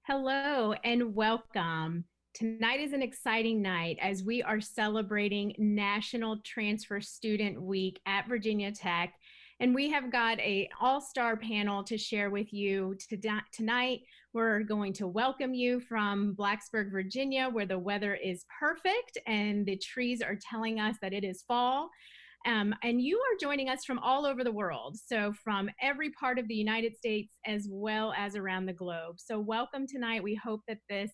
Hello and welcome. Tonight is an exciting night as we are celebrating National Transfer Student Week at Virginia Tech. And we have got an all-star panel to share with you tonight. We're going to welcome you from Blacksburg, Virginia, where the weather is perfect and the trees are telling us that it is fall. And you are joining us from all over the world, so from every part of the United States as well as around the globe. So welcome tonight. We hope that this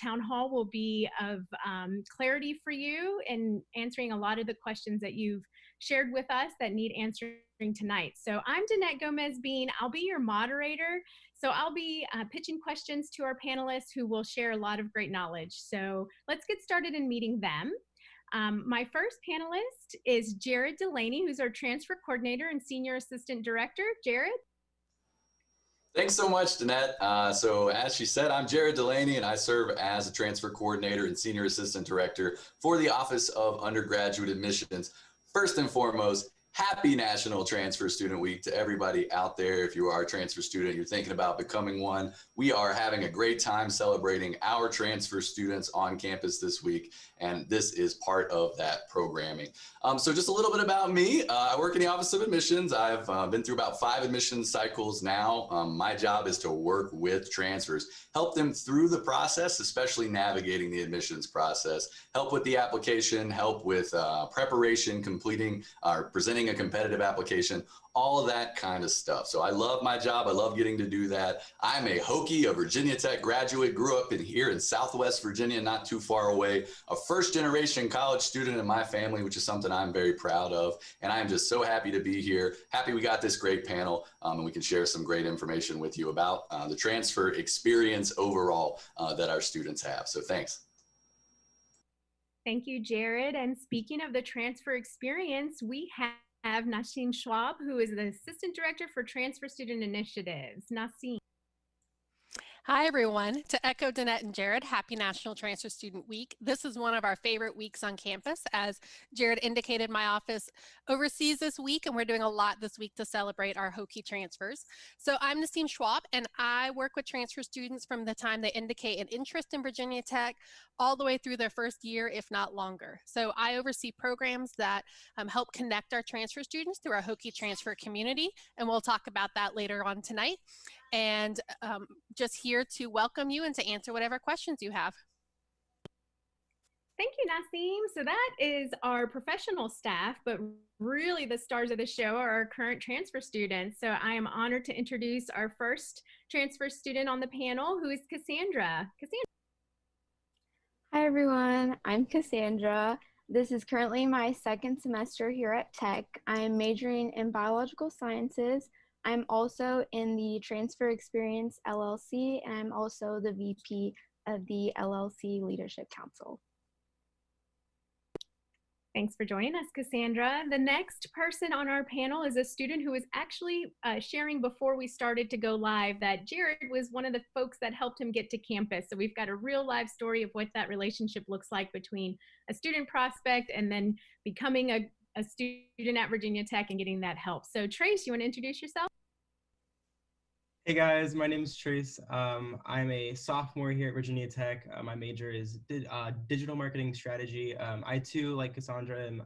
town hall will be of clarity for you in answering a lot of the questions that you've shared with us that need answering tonight. So I'm Danette Gomez-Bean. I'll be your moderator. So I'll be pitching questions to our panelists who will share a lot of great knowledge. So let's get started in meeting them. My first panelist is Jared Delaney, who's our transfer coordinator and senior assistant director. Jared? Thanks so much, Danette. So as she said, I'm Jared Delaney, and I serve as a transfer coordinator and senior assistant director for the Office of Undergraduate Admissions. First and foremost, happy National Transfer Student Week to everybody out there. If you are a transfer student, you're thinking about becoming one, we are having a great time celebrating our transfer students on campus this week, and this is part of that programming. So just a little bit about me. I work in the Office of Admissions. I've been through about 5 admissions cycles now. My job is to work with transfers, help them through the process, especially navigating the admissions process, help with the application, help with preparation, completing or presenting a competitive application, all of that kind of stuff. So I love my job. I love getting to do that. I'm a Hokie, a Virginia Tech graduate, grew up here in Southwest Virginia, not too far away, a first generation college student in my family, which is something I'm very proud of. And I'm just so happy to be here. Happy we got this great panel and we can share some great information with you about the transfer experience overall that our students have. So thanks. Thank you, Jared. And speaking of the transfer experience, we have Nasheen Schwab, who is the Assistant Director for Transfer Student Initiatives. Nasheen. Hi, everyone. To echo Danette and Jared, happy National Transfer Student Week. This is one of our favorite weeks on campus. As Jared indicated, my office oversees this week, and we're doing a lot this week to celebrate our Hokie transfers. So I'm Nasheen Schwab, and I work with transfer students from the time they indicate an interest in Virginia Tech all the way through their first year, if not longer. So I oversee programs that help connect our transfer students through our Hokie transfer community, and we'll talk about that later on tonight. And just here to welcome you and to answer whatever questions you have. Thank you, Naseem. So that is our professional staff, but really the stars of the show are our current transfer students. So I am honored to introduce our first transfer student on the panel, who is Cassandra. Cassandra. Hi, everyone. I'm Cassandra. This is currently my second semester here at Tech. I'm majoring in biological sciences. I'm also in the Transfer Experience LLC, and I'm also the VP of the LLC Leadership Council. Thanks for joining us, Cassandra. The next person on our panel is a student who was actually sharing before we started to go live that Jared was one of the folks that helped him get to campus. So we've got a real live story of what that relationship looks like between a student prospect and then becoming a student at Virginia Tech and getting that help. So Trace, you want to introduce yourself? Hey guys, my name is Trace. I'm a sophomore here at Virginia Tech. My major is digital marketing strategy. I too, like Cassandra, am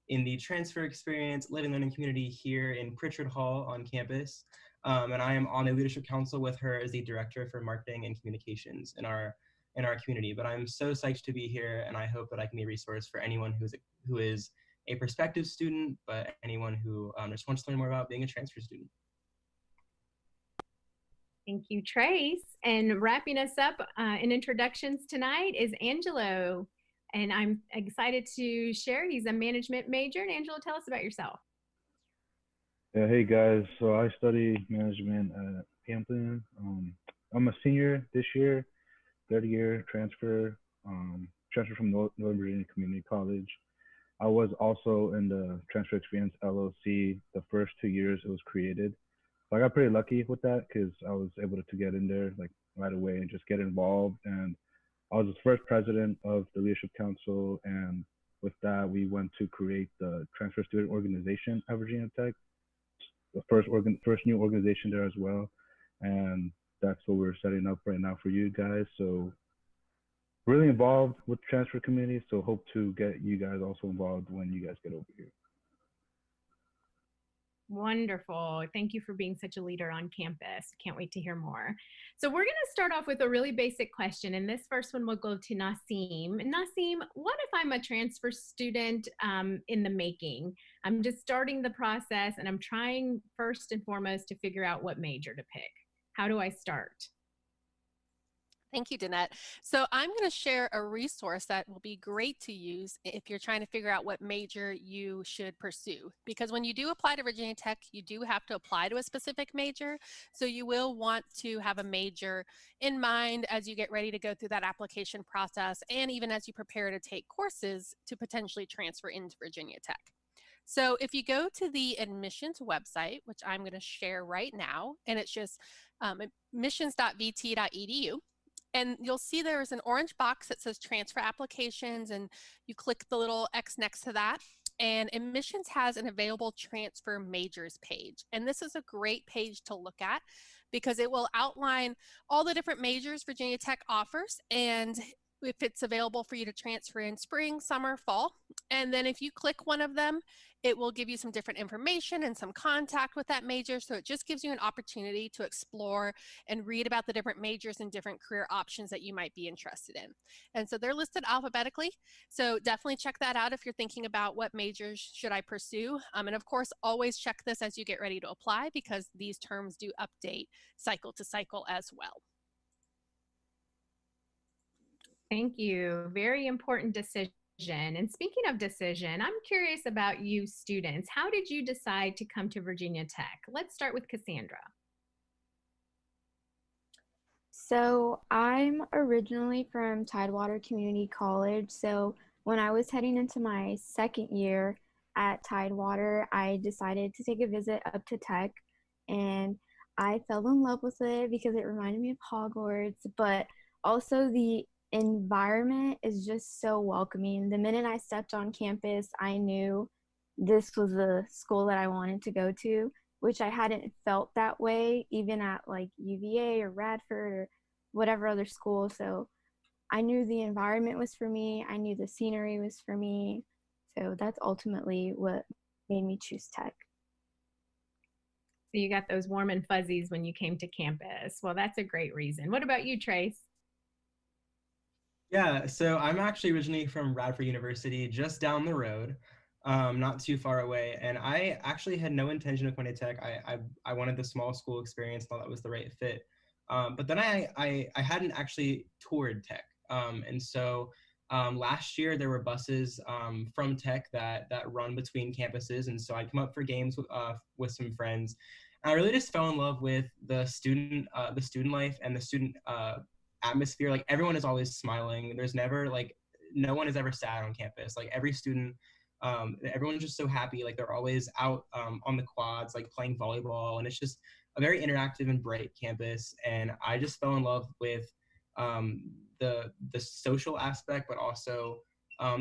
in the transfer experience living learning community here in Pritchard Hall on campus. And I am on a leadership council with her as the director for marketing and communications in our community. But I'm so psyched to be here, and I hope that I can be a resource for anyone who is a prospective student, but anyone who just wants to learn more about being a transfer student. Thank you, Trace. And wrapping us up in introductions tonight is Angelo. And I'm excited to share he's a management major. And Angelo, tell us about yourself. Yeah, hey guys. So I study management at Hampton. I'm a senior this year, third year transfer from Northern Virginia Community College. I was also in the Transfer Experience LLC the first 2 years it was created. So I got pretty lucky with that because I was able to get in there like right away and just get involved. And I was the first president of the Leadership Council. And with that, we went to create the Transfer Student Organization at Virginia Tech, the first new organization there as well. And that's what we're setting up right now for you guys. So really involved with the transfer community. So hope to get you guys also involved when you guys get over here. Wonderful. Thank you for being such a leader on campus. Can't wait to hear more. So we're going to start off with a really basic question. And this first one will go to Naseem. Naseem, what if I'm a transfer student in the making? I'm just starting the process and I'm trying first and foremost to figure out what major to pick. How do I start? Thank you, Danette. So I'm going to share a resource that will be great to use if you're trying to figure out what major you should pursue. Because when you do apply to Virginia Tech, you do have to apply to a specific major. So you will want to have a major in mind as you get ready to go through that application process, and even as you prepare to take courses to potentially transfer into Virginia Tech. So if you go to the admissions website, which I'm going to share right now, and it's just admissions.vt.edu. And you'll see there's an orange box that says transfer applications, and you click the little X next to that. And admissions has an available transfer majors page. And this is a great page to look at because it will outline all the different majors Virginia Tech offers and if it's available for you to transfer in spring, summer, fall. And then if you click one of them, it will give you some different information and some contact with that major. So it just gives you an opportunity to explore and read about the different majors and different career options that you might be interested in. And so they're listed alphabetically. So definitely check that out if you're thinking about what majors should I pursue. And of course, always check this as you get ready to apply because these terms do update cycle to cycle as well. Thank you. Very important decision. And speaking of decision, I'm curious about you students. How did you decide to come to Virginia Tech? Let's start with Cassandra. So I'm originally from Tidewater Community College. So when I was heading into my second year at Tidewater, I decided to take a visit up to Tech, and I fell in love with it because it reminded me of Hogwarts, but also the environment is just so welcoming. The minute I stepped on campus, I knew this was the school that I wanted to go to, which I hadn't felt that way even at like UVA or Radford or whatever other school. So I knew the environment was for me. I knew the scenery was for me. So that's ultimately what made me choose Tech. So you got those warm and fuzzies when you came to campus. Well, that's a great reason. What about you, Trace? Yeah, so I'm actually originally from Radford University, just down the road, not too far away. And I actually had no intention of going to Tech. I wanted the small school experience, thought that was the right fit. But then I hadn't actually toured Tech. And so last year there were buses from Tech that run between campuses. And so I'd come up for games with some friends. And I really just fell in love with the student life and the student atmosphere. Like everyone is always smiling. There's never like, no one is ever sad on campus. Like every student, everyone's just so happy. Like they're always out on the quads, like playing volleyball. And it's just a very interactive and bright campus. And I just fell in love with the social aspect, but also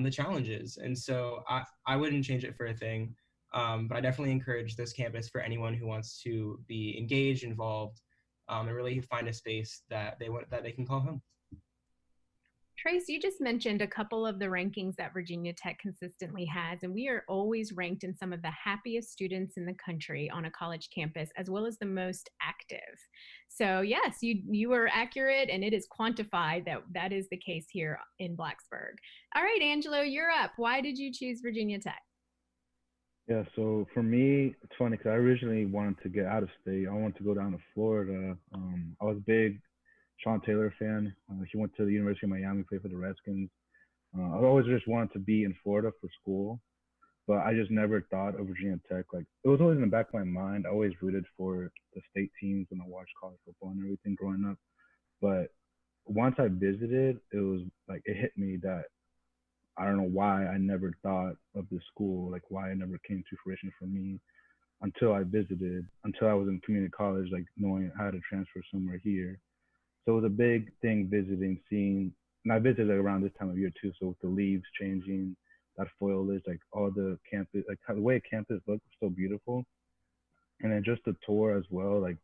the challenges. And so I wouldn't change it for a thing. But I definitely encourage this campus for anyone who wants to be engaged, involved, and really find a space that they can call home. Trace, you just mentioned a couple of the rankings that Virginia Tech consistently has, and we are always ranked in some of the happiest students in the country on a college campus, as well as the most active. So yes, you are accurate, and it is quantified that is the case here in Blacksburg. All right, Angelo, you're up. Why did you choose Virginia Tech? Yeah, so for me, it's funny because I originally wanted to get out of state. I wanted to go down to Florida. I was a big Sean Taylor fan. He went to the University of Miami, played for the Redskins. I always just wanted to be in Florida for school, but I just never thought of Virginia Tech. Like it was always in the back of my mind. I always rooted for the state teams when I watched college football and everything growing up. But once I visited, it was like it hit me that I don't know why I never thought of this school, like why it never came to fruition for me until I visited, until I was in community college, like knowing how to transfer somewhere here. So it was a big thing visiting, seeing, and I visited around this time of year too. So with the leaves changing, that foliage, like all the campus, like how the way campus looked was so beautiful. And then just the tour as well, like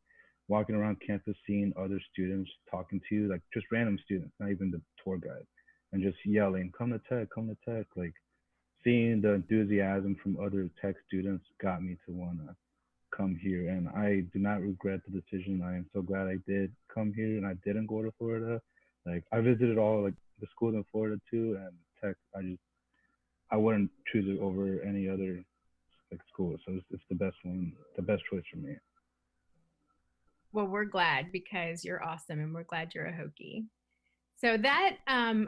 walking around campus, seeing other students talking to you, like just random students, not even the tour guide, and just yelling, "Come to Tech, come to Tech!" Like seeing the enthusiasm from other Tech students got me to wanna come here, and I do not regret the decision. I am so glad I did come here and I didn't go to Florida. Like I visited all like the schools in Florida too, and Tech. I wouldn't choose it over any other like school. So it's the best one, the best choice for me. Well, we're glad because you're awesome and we're glad you're a Hokie. So that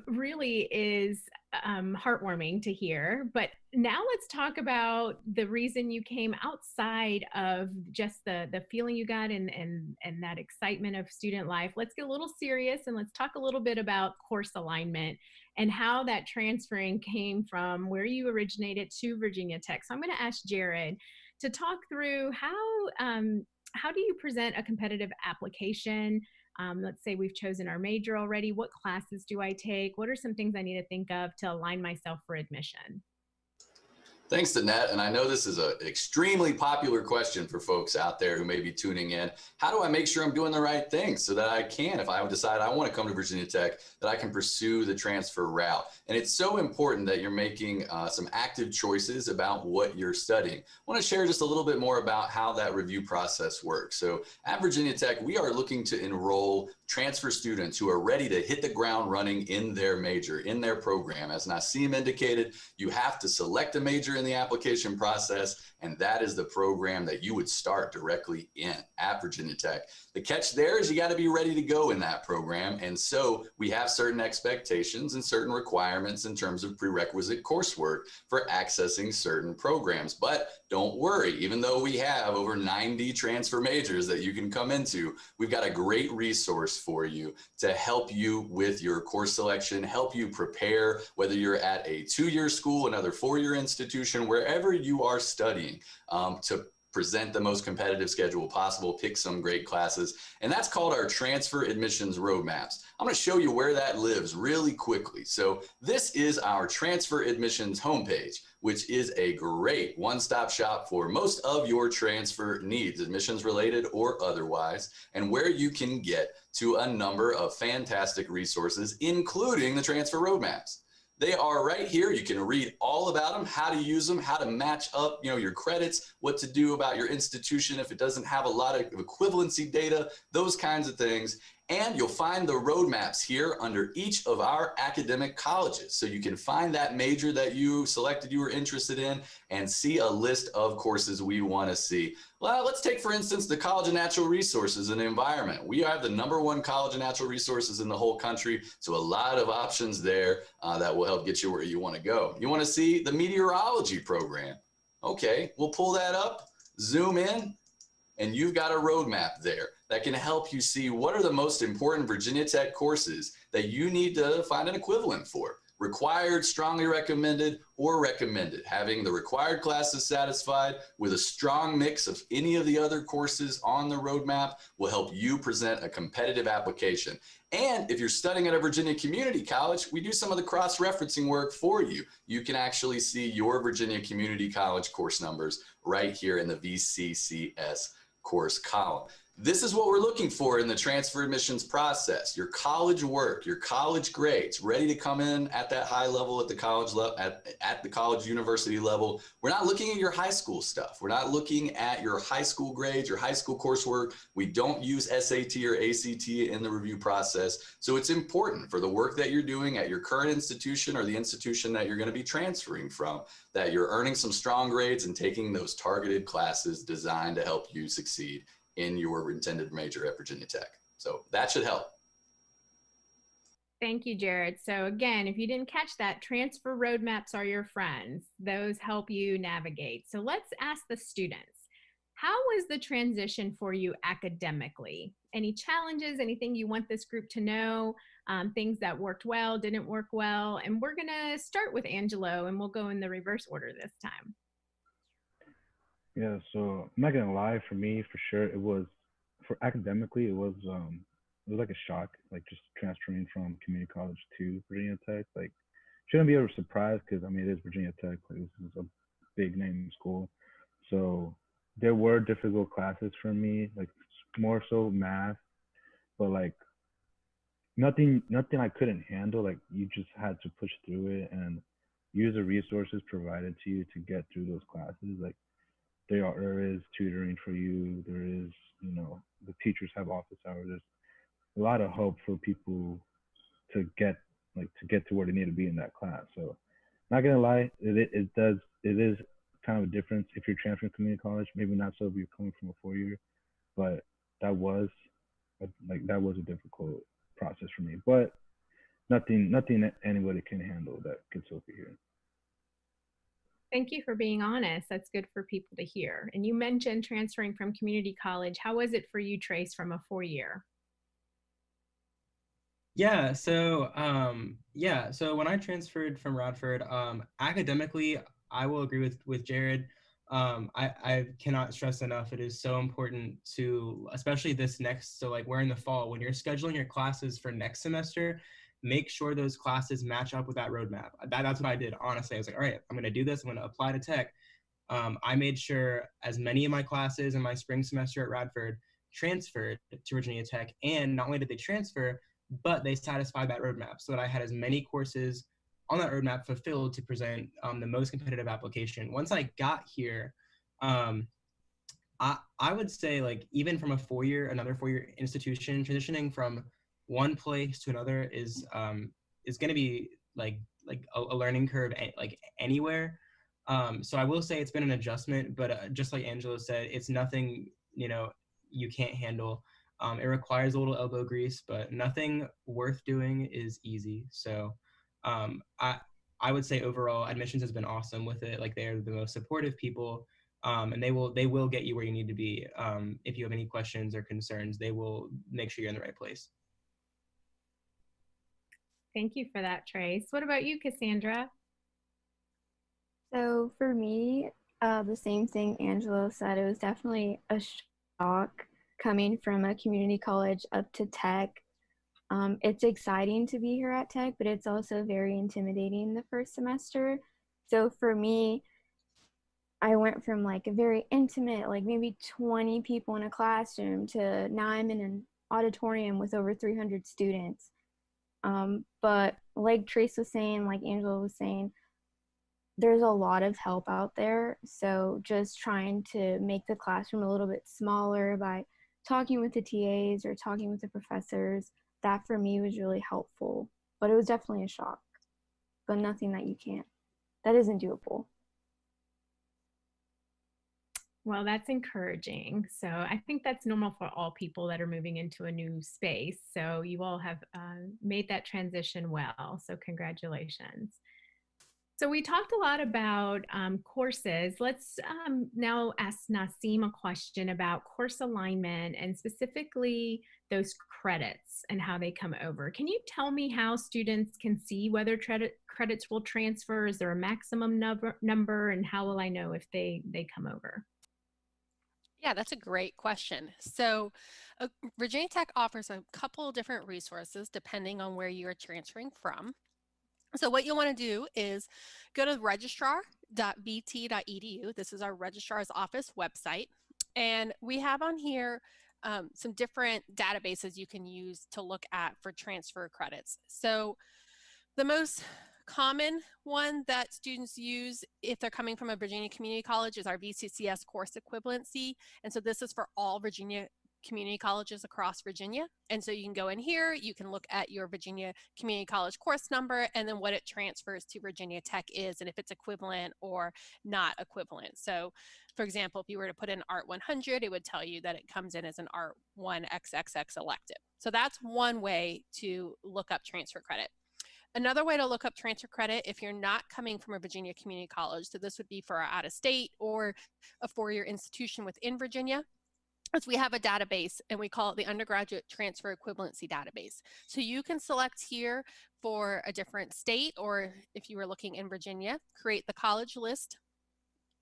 really is heartwarming to hear. But now let's talk about the reason you came outside of just the feeling you got and that excitement of student life. Let's get a little serious and let's talk a little bit about course alignment and how that transferring came from where you originated to Virginia Tech. So I'm going to ask Jared to talk through how do you present a competitive application? Let's say we've chosen our major already. What classes do I take? What are some things I need to think of to align myself for admission? Thanks, Danette. And I know this is an extremely popular question for folks out there who may be tuning in. How do I make sure I'm doing the right things so that I can, if I decide I want to come to Virginia Tech, that I can pursue the transfer route? And it's so important that you're making some active choices about what you're studying. I want to share just a little bit more about how that review process works. So at Virginia Tech, we are looking to enroll transfer students who are ready to hit the ground running in their major, in their program. As Nasheen indicated, you have to select a major in the application process, and that is the program that you would start directly in at Virginia Tech. The catch there is you got to be ready to go in that program, and so we have certain expectations and certain requirements in terms of prerequisite coursework for accessing certain programs. But don't worry, even though we have over 90 transfer majors that you can come into, we've got a great resource for you to help you with your course selection, help you prepare, whether you're at a 2-year school, another 4-year institution, wherever you are studying, to present the most competitive schedule possible, pick some great classes. And that's called our transfer admissions roadmaps. I'm going to show you where that lives really quickly. So this is our transfer admissions homepage, which is a great one-stop shop for most of your transfer needs, admissions related or otherwise, and where you can get to a number of fantastic resources, including the transfer roadmaps. They are right here. You can read all about them, how to use them, how to match up, your credits, what to do about your institution if it doesn't have a lot of equivalency data, those kinds of things. And you'll find the roadmaps here under each of our academic colleges. So you can find that major that you selected you were interested in and see a list of courses we want to see. Well, let's take, for instance, the College of Natural Resources and Environment. We have the #1 College of Natural Resources in the whole country. So a lot of options there that will help get you where you want to go. You want to see the meteorology program. Okay, we'll pull that up, zoom in, and you've got a roadmap there that can help you see what are the most important Virginia Tech courses that you need to find an equivalent for. Required, strongly recommended, or recommended. Having the required classes satisfied with a strong mix of any of the other courses on the roadmap will help you present a competitive application. And if you're studying at a Virginia Community College, we do some of the cross-referencing work for you. You can actually see your Virginia Community College course numbers right here in the VCCS course column. This is what we're looking for in the transfer admissions process. Your college work, your college grades, ready to come in at that high level at the college level, at the college university level. We're not looking at your high school stuff. We're not looking at your high school grades, your high school coursework. We don't use SAT or ACT in the review process. So it's important for the work that you're doing at your current institution or the institution that you're going to be transferring from, that you're earning some strong grades and taking those targeted classes designed to help you succeed in your intended major at Virginia Tech. So that should help. Thank you, Jared. So again, if you didn't catch that, transfer roadmaps are your friends. Those help you navigate. So let's ask the students, how was the transition for you academically? Any challenges, anything you want this group to know, things that worked well, didn't work well? And we're gonna start with Angelo and we'll go in the reverse order this time. Yeah, so I'm not gonna lie, for me, for sure, it was for academically, it was like a shock, like just transferring from community college to Virginia Tech. Like, shouldn't be a surprise because I mean it is Virginia Tech, like this is a big name school. So there were difficult classes for me, like more so math, but like nothing I couldn't handle. Like you just had to push through it and use the resources provided to you to get through those classes. Like there is tutoring for you. There is, the teachers have office hours. There's a lot of hope for people to get to where they need to be in that class. So not gonna lie, it is kind of a difference if you're transferring community college. Maybe not so if you're coming from a 4 year, but that was that was a difficult process for me. But nothing that anybody can handle that gets over here. Thank you for being honest. That's good for people to hear. And you mentioned transferring from community college. How was it for you, Trace, from a 4 year? So when I transferred from Radford, academically, I will agree with Jared. I cannot stress enough, it is so important to, especially so like we're in the fall, when you're scheduling your classes for next semester, make sure those classes match up with that roadmap. That's what I did, honestly. I was like, all right, I'm gonna do this, I'm gonna apply to tech. I made sure as many of my classes in my spring semester at Radford transferred to Virginia Tech, and not only did they transfer, but they satisfied that roadmap so that I had as many courses on that roadmap fulfilled to present the most competitive application. Once I got here, I would say, like, even from another 4 year institution, transitioning from one place to another is going to be like a learning curve, like anywhere. So I will say it's been an adjustment, but just like Angela said, it's nothing, you can't handle. It requires a little elbow grease, but nothing worth doing is easy. So I would say overall admissions has been awesome with it. Like, they're the most supportive people, and they will get you where you need to be. If you have any questions or concerns, they will make sure you're in the right place. Thank you for that, Trace. What about you, Cassandra? So for me, the same thing Angela said. It was definitely a shock coming from a community college up to tech. It's exciting to be here at tech, but it's also very intimidating the first semester. So for me, I went from like a very intimate, like maybe 20 people in a classroom, to now I'm in an auditorium with over 300 students. But like Trace was saying, like Angela was saying, there's a lot of help out there. So just trying to make the classroom a little bit smaller by talking with the TAs or talking with the professors, that for me was really helpful. But it was definitely a shock, but nothing that isn't doable. Well, that's encouraging. So I think that's normal for all people that are moving into a new space. So you all have made that transition well. So congratulations. So we talked a lot about courses. Let's now ask Naseem a question about course alignment and specifically those credits and how they come over. Can you tell me how students can see whether credits will transfer? Is there a maximum number, and how will I know if they come over? Yeah, that's a great question. So Virginia Tech offers a couple of different resources depending on where you're transferring from. So what you'll want to do is go to registrar.vt.edu. This is our registrar's office website. And we have on here some different databases you can use to look at for transfer credits. So the most common one that students use if they're coming from a Virginia community college is our VCCS course equivalency. And so this is for all Virginia community colleges across Virginia. And so you can go in here, you can look at your Virginia community college course number and then what it transfers to Virginia Tech is, and if it's equivalent or not equivalent. So for example, if you were to put in Art 100, it would tell you that it comes in as an Art 1 XXX elective. So that's one way to look up transfer credit. Another way to look up transfer credit if you're not coming from a Virginia community college, so this would be for out of state or a 4-year institution within Virginia, is we have a database and we call it the Undergraduate Transfer Equivalency Database. So you can select here for a different state, or if you were looking in Virginia, create the college list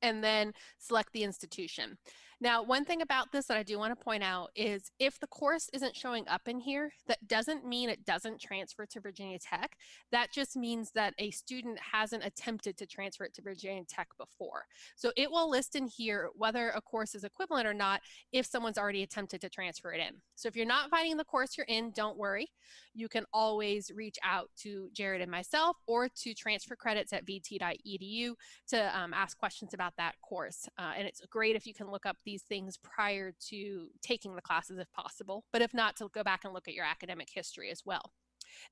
and then select the institution. Now, one thing about this that I do want to point out is if the course isn't showing up in here, that doesn't mean it doesn't transfer to Virginia Tech. That just means that a student hasn't attempted to transfer it to Virginia Tech before. So it will list in here whether a course is equivalent or not if someone's already attempted to transfer it in. So if you're not finding the course you're in, don't worry. You can always reach out to Jared and myself or to transfer credits at vt.edu to ask questions about that course. And it's great if you can look up these things prior to taking the classes if possible, but if not, to go back and look at your academic history as well.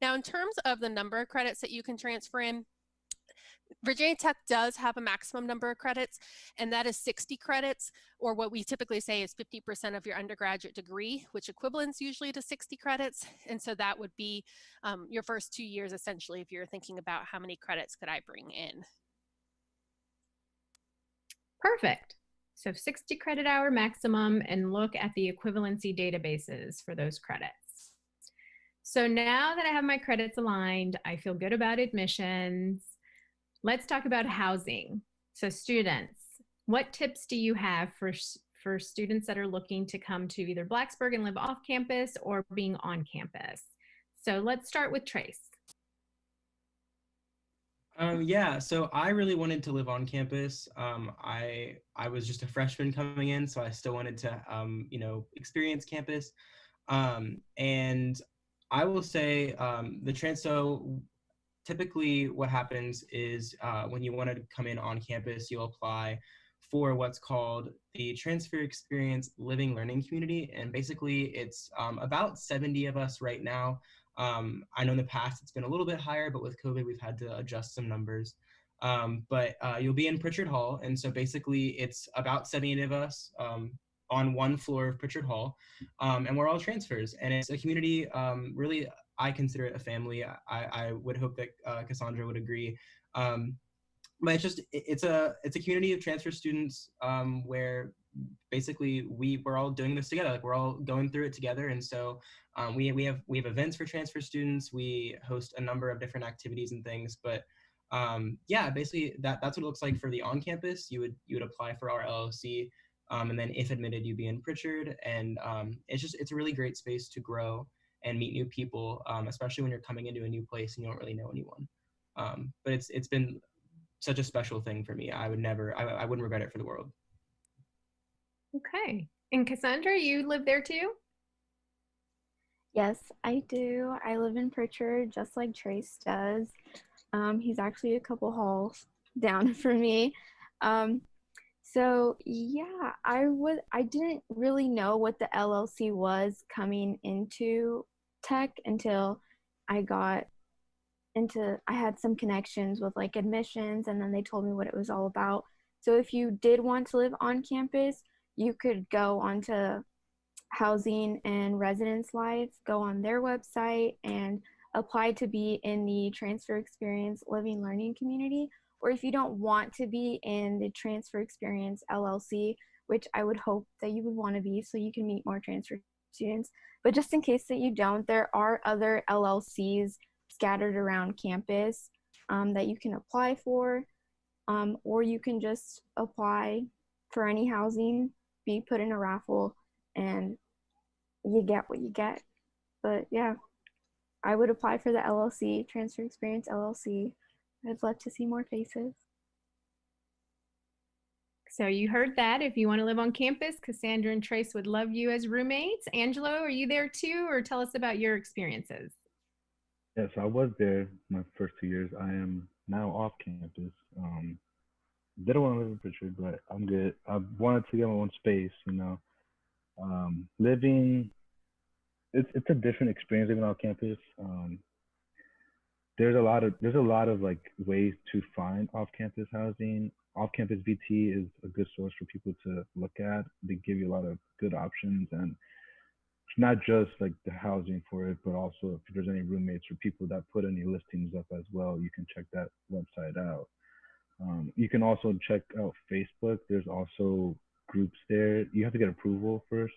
Now, in terms of the number of credits that you can transfer in, Virginia Tech does have a maximum number of credits, and that is 60 credits, or what we typically say is 50% of your undergraduate degree, which equivalents usually to 60 credits. And so that would be your first 2 years, essentially, if you're thinking about how many credits could I bring in. Perfect. So 60 credit hour maximum, and look at the equivalency databases for those credits. So now that I have my credits aligned, I feel good about admissions. Let's talk about housing. So students, what tips do you have for students that are looking to come to either Blacksburg and live off campus or being on campus? So let's start with Trace. Yeah, so I really wanted to live on campus. I was just a freshman coming in, so I still wanted to, experience campus. And I will say so typically what happens is when you want to come in on campus, you'll apply for what's called the Transfer Experience Living Learning Community. And basically it's about 70 of us right now. I know in the past it's been a little bit higher, but with COVID, we've had to adjust some numbers. But you'll be in Pritchard Hall. And so basically it's about 70 of us on one floor of Pritchard Hall. And we're all transfers. And it's a community, really, I consider it a family. I would hope that Cassandra would agree. But it's a community of transfer students where basically we're all doing this together. Like we're all going through it together. And so we have events for transfer students. We host a number of different activities and things. But yeah, basically that's what it looks like for the on campus. You would apply for our LLC. And then if admitted, you'd be in Pritchard. And it's a really great space to grow and meet new people, especially when you're coming into a new place and you don't really know anyone. But it's been such a special thing for me. I wouldn't regret it for the world. Okay. And Cassandra, you live there too? Yes, I do. I live in Pritchard, just like Trace does. He's actually a couple halls down from me. So yeah, I didn't really know what the LLC was coming into tech until I had some connections with like admissions, and then they told me what it was all about. So if you did want to live on campus, you could go onto Housing and Residence Life, go on their website and apply to be in the Transfer Experience Living Learning Community. Or if you don't want to be in the Transfer Experience LLC, which I would hope that you would want to be so you can meet more transfer students. But just in case that you don't, there are other LLCs scattered around campus that you can apply for, or you can just apply for any housing, be put in a raffle, and you get what you get. But yeah, I would apply for the LLC, Transfer Experience LLC. I'd love to see more faces. So you heard that. If you want to live on campus, Cassandra and Trace would love you as roommates. Angelo, are you there too, or tell us about your experiences? Yes, I was there my first 2 years. I am now off campus. Didn't want to live in Pritchard, but I'm good. I wanted to get my own space, Living, it's a different experience living off campus. There's a lot of like ways to find off-campus housing. Off-campus VT is a good source for people to look at. They give you a lot of good options, and it's not just like the housing for it, but also if there's any roommates or people that put any listings up as well, you can check that website out. You can also check out Facebook. There's also groups there. You have to get approval first,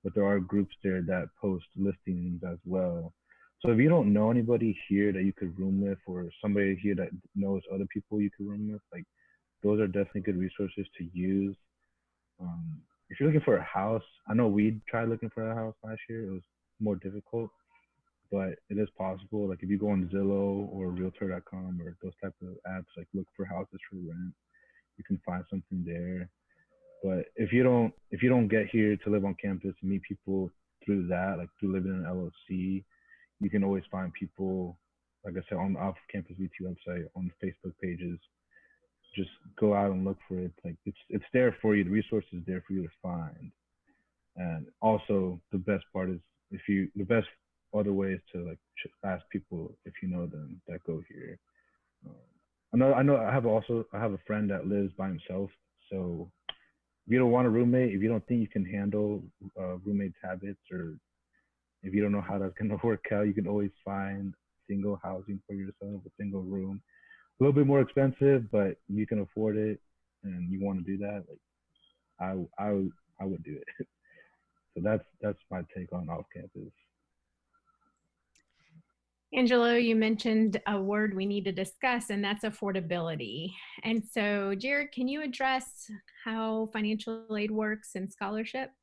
but there are groups there that post listings as well. So if you don't know anybody here that you could room with, or somebody here that knows other people you could room with, like those are definitely good resources to use. if you're looking for a house, I know we tried looking for a house last year. It was more difficult, but it is possible. Like if you go on Zillow or Realtor.com or those type of apps, like look for houses for rent, you can find something there. But if you don't get here to live on campus and meet people through that, like through living in LLC, you can always find people, like I said, on the off-campus VT website, on the Facebook pages. Just go out and look for it. Like it's there for you. The resource is there for you to find. And also the best part is the best other way is to like ask people if you know them that go here. I know I have a friend that lives by himself. So if you don't want a roommate, if you don't think you can handle roommate's habits, or if you don't know how that's gonna work out, you can always find single housing for yourself, a single room. A little bit more expensive, but you can afford it, and you want to do that. Like I would do it. So that's my take on off campus. Angelo, you mentioned a word we need to discuss, and that's affordability. And so, Jared, can you address how financial aid works and scholarships?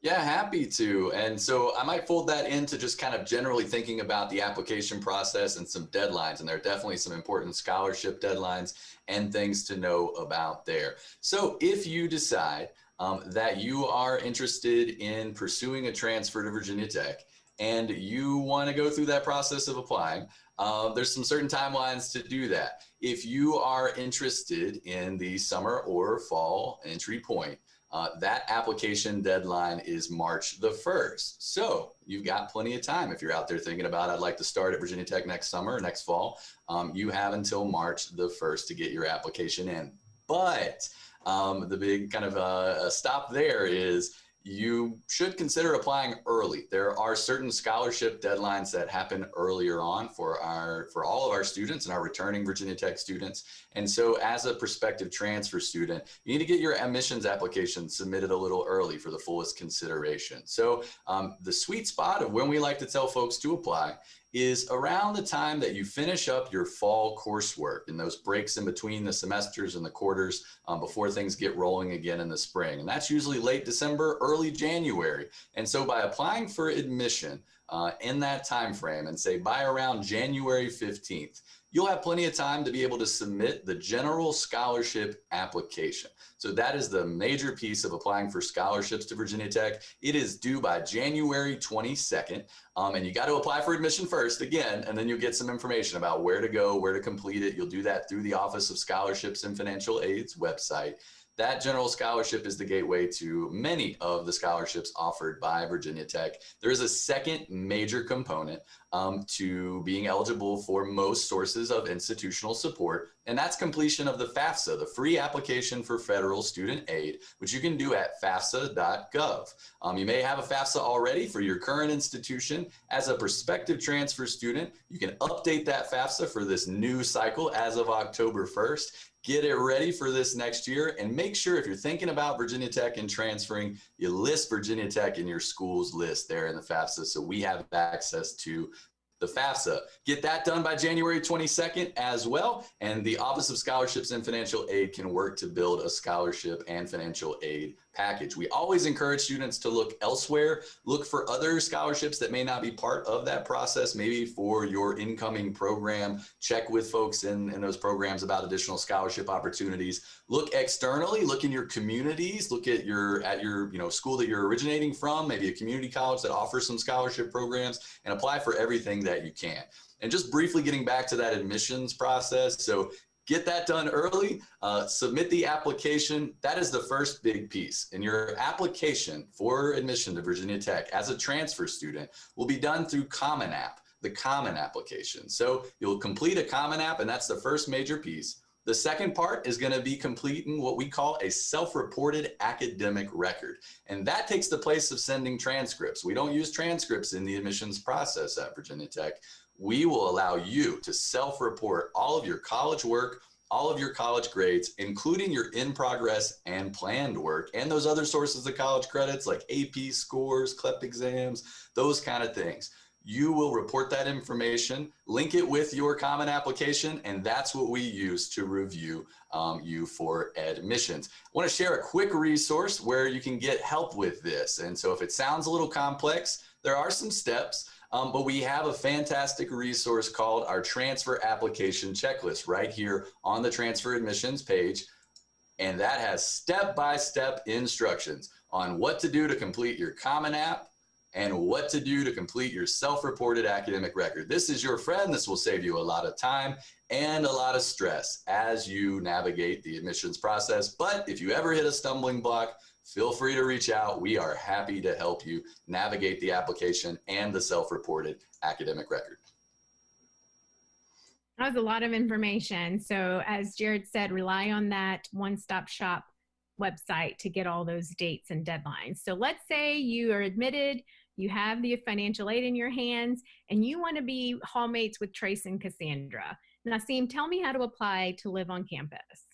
Yeah, happy to. And so I might fold that into just kind of generally thinking about the application process and some deadlines. And there are definitely some important scholarship deadlines and things to know about there. So if you decide that you are interested in pursuing a transfer to Virginia Tech, and you want to go through that process of applying, there's some certain timelines to do that. If you are interested in the summer or fall entry point, that application deadline is March the 1st. So you've got plenty of time. If you're out there thinking about, I'd like to start at Virginia Tech next summer or next fall, you have until March the 1st to get your application in. But the big kind of stop there is you should consider applying early. There are certain scholarship deadlines that happen earlier on for all of our students and our returning Virginia Tech students. And so as a prospective transfer student, you need to get your admissions application submitted a little early for the fullest consideration. So the sweet spot of when we like to tell folks to apply is around the time that you finish up your fall coursework and those breaks in between the semesters and the quarters before things get rolling again in the spring. And that's usually late December, early January. And so by applying for admission in that time frame, and say by around January 15th, you'll have plenty of time to be able to submit the general scholarship application. So that is the major piece of applying for scholarships to Virginia Tech. It is due by January 22nd. And you got to apply for admission first again, and then you'll get some information about where to go, where to complete it. You'll do that through the Office of Scholarships and Financial Aid's website. That general scholarship is the gateway to many of the scholarships offered by Virginia Tech. There is a second major component to being eligible for most sources of institutional support, and that's completion of the Fafsa, the free application for federal student aid, which you can do at fafsa.gov. You may have a Fafsa already for your current institution. As a prospective transfer student, you can update that Fafsa for this new cycle as of October 1st. Get it ready for this next year, and make sure if you're thinking about Virginia Tech and transferring, you list Virginia Tech in your school's list there in the FAFSA so we have access to the FAFSA. Get that done by January 22nd as well, and the Office of Scholarships and Financial Aid can work to build a scholarship and financial aid package. We always encourage students to look elsewhere, look for other scholarships that may not be part of that process, maybe for your incoming program. Check with folks in those programs about additional scholarship opportunities. Look externally, look in your communities, look at your school that you're originating from, maybe a community college that offers some scholarship programs, and apply for everything that you can. And just briefly getting back to that admissions process. So get that done early, submit the application. That is the first big piece. And your application for admission to Virginia Tech as a transfer student will be done through Common App, the Common application. So you'll complete a Common App, and that's the first major piece. The second part is going to be completing what we call a self-reported academic record. And that takes the place of sending transcripts. We don't use transcripts in the admissions process at Virginia Tech. We will allow you to self-report all of your college work, all of your college grades, including your in-progress and planned work, and those other sources of college credits like AP scores, CLEP exams, those kind of things. You will report that information, link it with your common application, and that's what we use to review you for admissions. I want to share a quick resource where you can get help with this. And so if it sounds a little complex, there are some steps, but we have a fantastic resource called our transfer application checklist right here on the transfer admissions page. And that has step-by-step instructions on what to do to complete your Common App and what to do to complete your self-reported academic record. This is your friend. This will save you a lot of time and a lot of stress as you navigate the admissions process. But if you ever hit a stumbling block, feel free to reach out. We are happy to help you navigate the application and the self-reported academic record. That was a lot of information. So as Jared said, rely on that one-stop shop website to get all those dates and deadlines. So let's say you are admitted, you have the financial aid in your hands, and you want to be hallmates with Trace and Cassandra. Naseem, tell me how to apply to live on campus.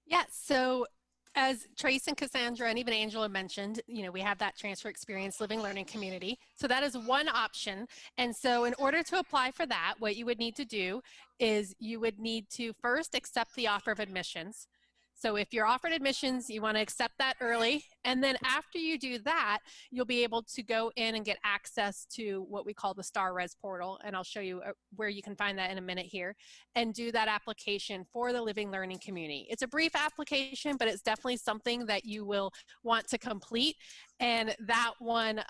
Yeah, so as Trace and Cassandra and even Angela mentioned, we have that transfer experience living learning community. So that is one option. And so in order to apply for that, what you would need to do is you would need to first accept the offer of admissions. So if you're offered admissions, you want to accept that early. And then after you do that, you'll be able to go in and get access to what we call the Star Res portal. And I'll show you where you can find that in a minute here, and do that application for the living learning community. It's a brief application, but it's definitely something that you will want to complete. And that one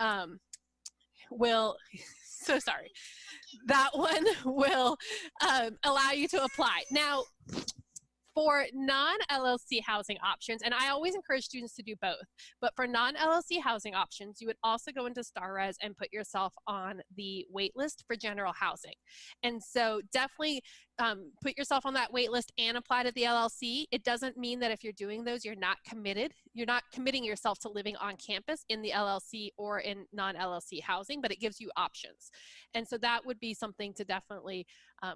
will, so sorry, that one will allow you to apply. Now, for non-LLC housing options, and I always encourage students to do both, but for non-LLC housing options, you would also go into Star Res and put yourself on the wait list for general housing. And so definitely put yourself on that wait list and apply to the LLC. It doesn't mean that if you're doing those, you're not committed. You're not committing yourself to living on campus in the LLC or in non-LLC housing, but it gives you options. And so that would be something to definitely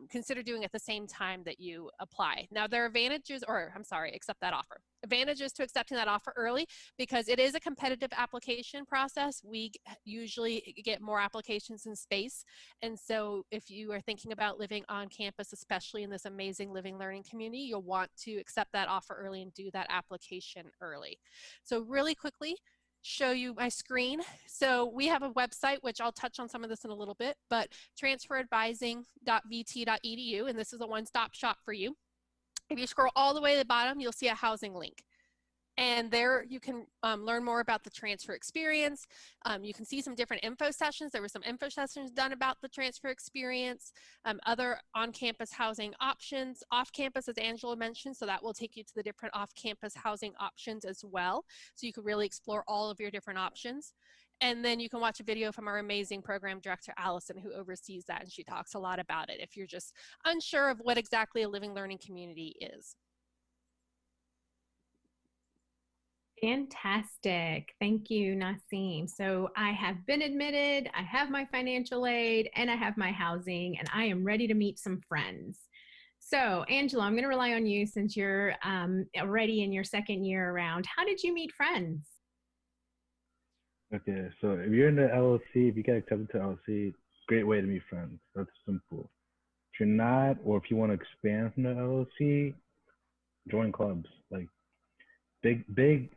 consider doing at the same time that you apply. Now, there are advantages, or I'm sorry, accept that offer. Advantages to accepting that offer early, because it is a competitive application process. We usually get more applications in space. And so if you are thinking about living on campus, especially in this amazing living learning community, you'll want to accept that offer early and do that application early. So really quickly, show you my screen. So we have a website, which I'll touch on some of this in a little bit, but transferadvising.vt.edu, and this is a one-stop shop for you. If you scroll all the way to the bottom, you'll see a housing link. And there you can learn more about the transfer experience. You can see some different info sessions. There were some info sessions done about the transfer experience, other on-campus housing options, off-campus, as Angela mentioned, so that will take you to the different off-campus housing options as well. So you can really explore all of your different options. And then you can watch a video from our amazing program director, Allison, who oversees that, and she talks a lot about it if you're just unsure of what exactly a living learning community is. Fantastic. Thank you, Naseem. So I have been admitted, I have my financial aid, and I have my housing, and I am ready to meet some friends. So Angela, I'm going to rely on you since you're already in your second year around. How did you meet friends? Okay, so if you're in the LLC, if you get accepted to LLC, great way to meet friends. That's simple. If you're not, or if you want to expand from the LLC, join clubs. Like big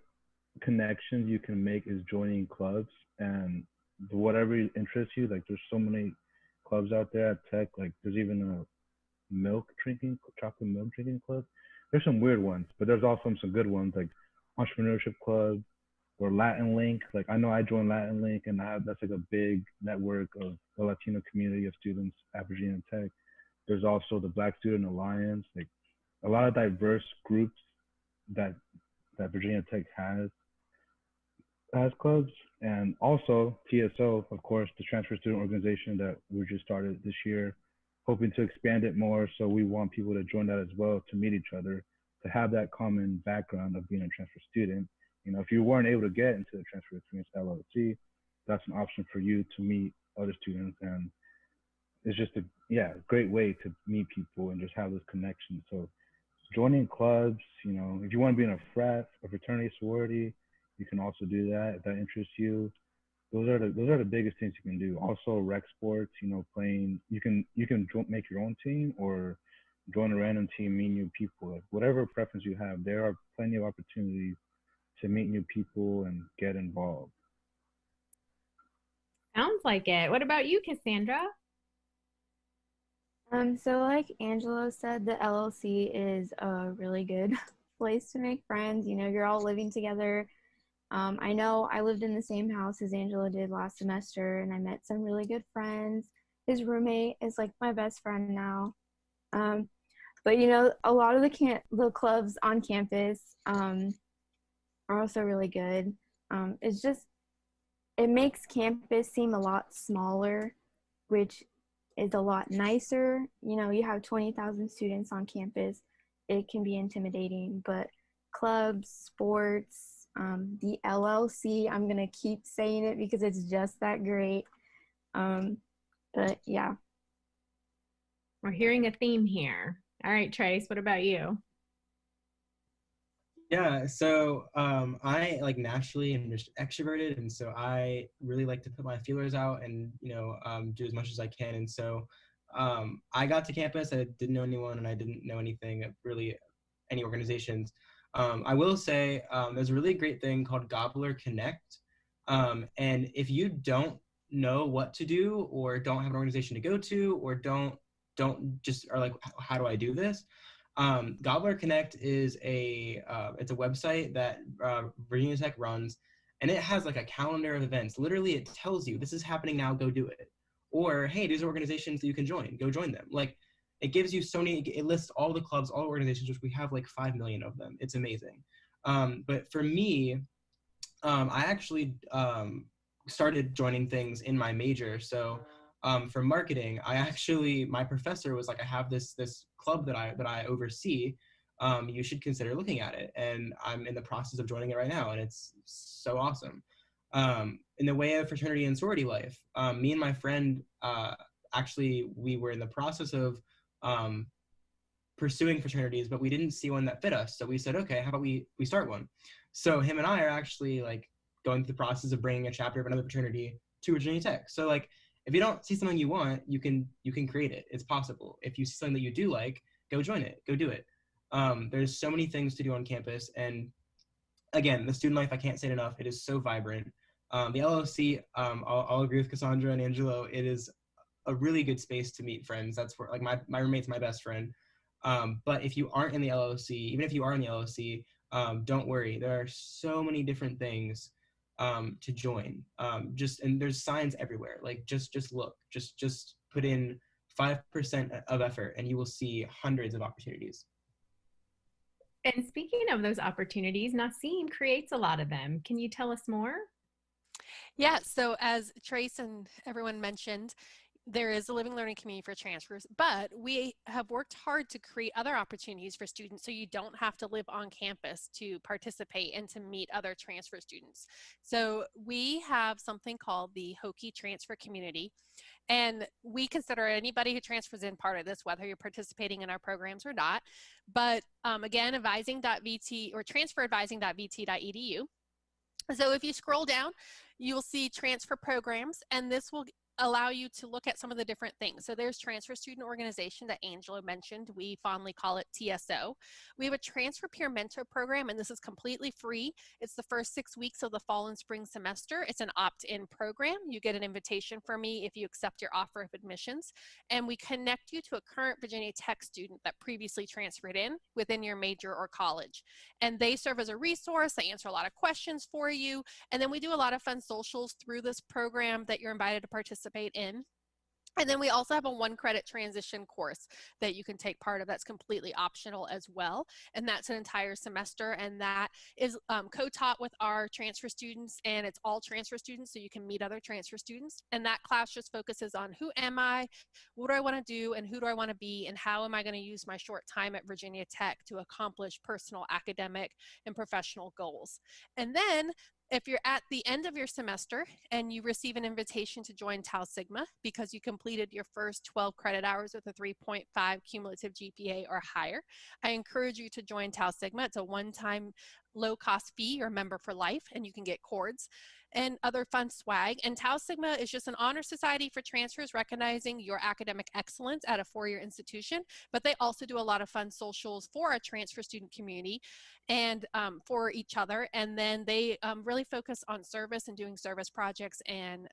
connections you can make is joining clubs, and whatever interests you. Like there's so many clubs out there at Tech. Like there's even a chocolate milk drinking club. There's some weird ones, but there's also some good ones like entrepreneurship club or Latin Link. Like I know I joined Latin Link, and that's like a big network of the Latino community of students at Virginia Tech. There's also the Black Student Alliance, like a lot of diverse groups that Virginia Tech has clubs. And also TSO, of course, the Transfer Student Organization that we just started this year, hoping to expand it more. So we want people to join that as well, to meet each other, to have that common background of being a transfer student. You know, if you weren't able to get into the Transfer Experience LLC, that's an option for you to meet other students. And it's just a great way to meet people and just have those connections. So joining clubs, you know, if you want to be in a frat, a fraternity, sorority, you can also do that if that interests you. those are the biggest things you can do. Also, rec sports, playing. You can make your own team or join a random team, meet new people. Like whatever preference you have, there are plenty of opportunities to meet new people and get involved. Sounds like it. What about you, Cassandra? So like Angelo said, the LLC is a really good place to make friends. You're all living together. I know I lived in the same house as Angela did last semester, and I met some really good friends. His roommate is like my best friend now. But a lot of the clubs on campus are also really good. It makes campus seem a lot smaller, which is a lot nicer. You have 20,000 students on campus. It can be intimidating, but clubs, sports, the LLC, I'm going to keep saying it because it's just that great. But yeah. We're hearing a theme here. All right, Trace, what about you? Yeah, so I like naturally am just extroverted, and so I really like to put my feelers out and do as much as I can. And so I got to campus. I didn't know anyone, and I didn't know anything of really any organizations. I will say there's a really great thing called Gobbler Connect, and if you don't know what to do or don't have an organization to go to or don't just are like, how do I do this? Gobbler Connect is it's a website that Virginia Tech runs, and it has like a calendar of events. Literally, it tells you this is happening now, go do it. Or hey, these are organizations that you can join, go join them. Like it gives you so many. It lists all the clubs, all organizations, which we have like 5 million of them. It's amazing. But for me, I actually started joining things in my major. So for marketing, my professor was like, I have this club that I oversee. You should consider looking at it. And I'm in the process of joining it right now, and it's so awesome. In the way of fraternity and sorority life, me and my friend, actually, we were in the process of pursuing fraternities, but we didn't see one that fit us. So we said, okay, how about we start one? So him and I are actually like going through the process of bringing a chapter of another fraternity to Virginia Tech. So like, if you don't see something you want, you can create it. It's possible. If you see something that you do like, go join it, go do it. There's so many things to do on campus. And again, the student life, I can't say it enough. It is so vibrant. The LLC, I'll agree with Cassandra and Angelo. It is a really good space to meet friends. That's where like my roommate's my best friend. But if you aren't in the LLC, even if you are in the LLC, don't worry. There are so many different things to join. And there's signs everywhere. Like just look, just put in 5% of effort, and you will see hundreds of opportunities. And speaking of those opportunities, Nasheen creates a lot of them. Can you tell us more? Yeah, so as Trace and everyone mentioned, there is a living learning community for transfers, but we have worked hard to create other opportunities for students so you don't have to live on campus to participate and to meet other transfer students. So we have something called the Hokie Transfer Community, and we consider anybody who transfers in part of this, whether you're participating in our programs or not. But again, advising.vt or transferadvising.vt.edu. So if you scroll down, you will see transfer programs, and this will allow you to look at some of the different things. So there's Transfer Student Organization that Angela mentioned. We fondly call it TSO. We have a Transfer Peer Mentor program, and this is completely free. It's the first 6 weeks of the fall and spring semester. It's an opt-in program. You get an invitation from me if you accept your offer of admissions, and we connect you to a current Virginia Tech student that previously transferred in within your major or college. And they serve as a resource. They answer a lot of questions for you. And then we do a lot of fun socials through this program that you're invited to participate in. And then we also have a 1-credit transition course that you can take part of that's completely optional as well. And that's an entire semester, and that is co-taught with our transfer students, and it's all transfer students, so you can meet other transfer students. And that class just focuses on who am I, what do I want to do, and who do I want to be, and how am I going to use my short time at Virginia Tech to accomplish personal, academic, and professional goals. And then if you're at the end of your semester and you receive an invitation to join Tau Sigma because you completed your first 12 credit hours with a 3.5 cumulative GPA or higher, I encourage you to join Tau Sigma. It's a one-time low-cost fee. You're a member for life, and you can get cords. and other fun swag. And Tau Sigma is just an honor society for transfers recognizing your academic excellence at a four-year institution, but they also do a lot of fun socials for a transfer student community and for each other. And then they really focus on service and doing service projects and